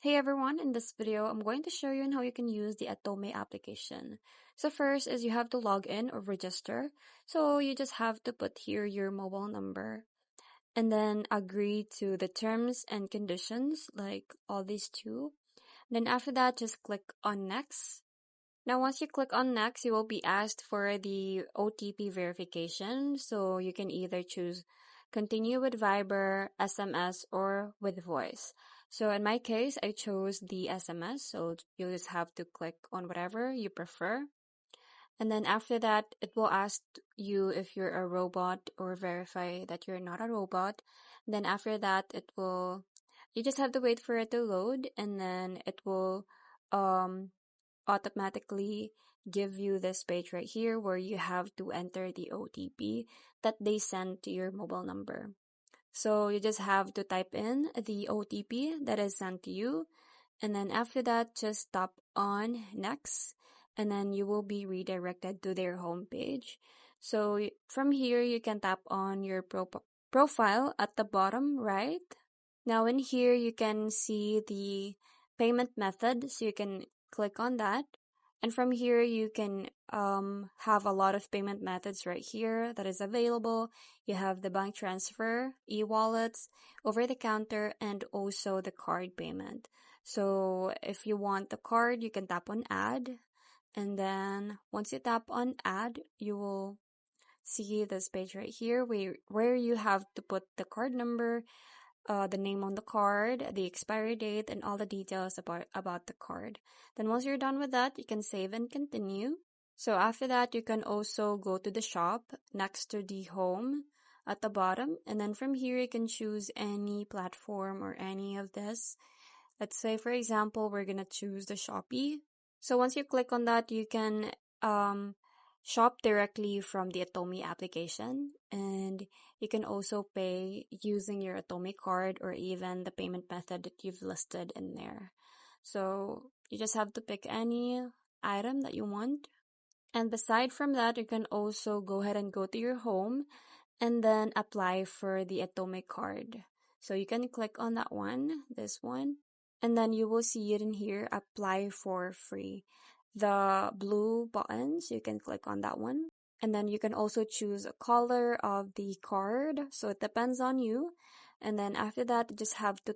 Hey everyone, in this video, I'm going to show you on how you can use the Atome application. So first is you have to log in or register. So you just have to put here your mobile number and then agree to the terms and conditions like all these two. Then after that, just click on next. Now once you click on next, you will be asked for the OTP verification. So you can either choose continue with Viber, SMS, or with voice. So in my case, I chose the SMS, so you just have to click on whatever you prefer. And then after that, it will ask you if you're a robot or verify that you're not a robot. Then after that, you just have to wait for it to load, and then it will um, automatically give you this page right here where you have to enter the OTP that they send to your mobile number. So you just have to type in the OTP that is sent to you, and then after that, just tap on next, and then you will be redirected to their homepage. So from here, you can tap on your profile at the bottom right. Now in here, you can see the payment method, so you can click on that. And from here, you can have a lot of payment methods right here that is available. You have the bank transfer, e-wallets, over the counter, and also the card payment. So if you want the card, you can tap on add. And then once you tap on add, you will see this page right here where you have to put the card number, the name on the card, the expiry date, and all the details about the card. Then once you're done with that, you can save and continue. So after that, you can also go to the shop next to the home at the bottom. And then from here, you can choose any platform or any of this. Let's say, for example, we're going to choose the Shopee. So once you click on that, you can shop directly from the Atome application, and you can also pay using your Atome card or even the payment method that you've listed in there. So you just have to pick any item that you want. And beside from that, you can also go ahead and go to your home and then apply for the Atome card. So you can click on that one, this one, and then you will see it in here, apply for free. The blue buttons, you can click on that one. And then you can also choose a color of the card. So it depends on you. And then after that, you just have to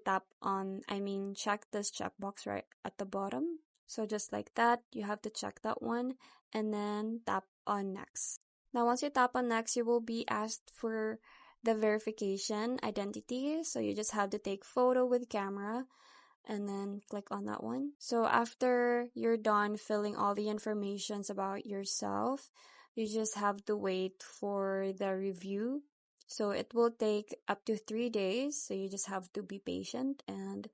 check this checkbox right at the bottom. So just like that, you have to check that one and then tap on next. Now, once you tap on next, you will be asked for the verification identity. So you just have to take photo with camera and then click on that one. So after you're done filling all the informations about yourself, you just have to wait for the review. So it will take up to 3 days. So you just have to be patient and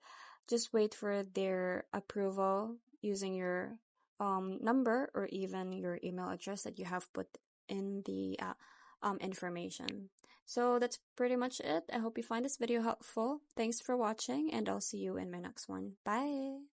just wait for their approval using your number or even your email address that you have put in the information. So that's pretty much it. I hope you find this video helpful. Thanks for watching, and I'll see you in my next one. Bye!